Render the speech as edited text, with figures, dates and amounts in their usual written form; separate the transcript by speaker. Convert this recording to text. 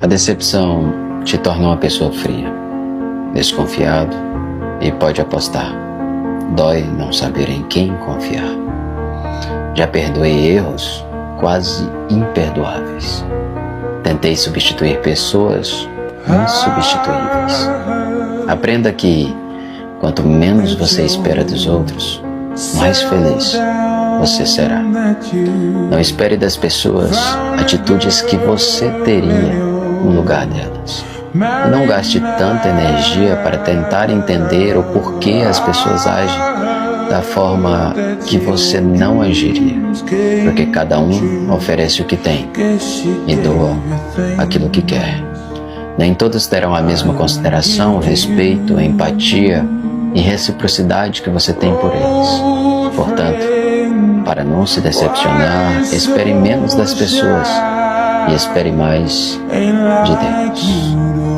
Speaker 1: A decepção te torna uma pessoa fria, desconfiado e pode apostar. Dói não saber em quem confiar. Já perdoei erros quase imperdoáveis. Tentei substituir pessoas insubstituíveis. Aprenda que quanto menos você espera dos outros, mais feliz você será. Não espere das pessoas atitudes que você teria no lugar delas. E não gaste tanta energia para tentar entender o porquê as pessoas agem da forma que você não agiria, porque cada um oferece o que tem e doa aquilo que quer. Nem todos terão a mesma consideração, respeito, empatia e reciprocidade que você tem por eles. Portanto, para não se decepcionar, espere menos das pessoas e espere mais de Deus.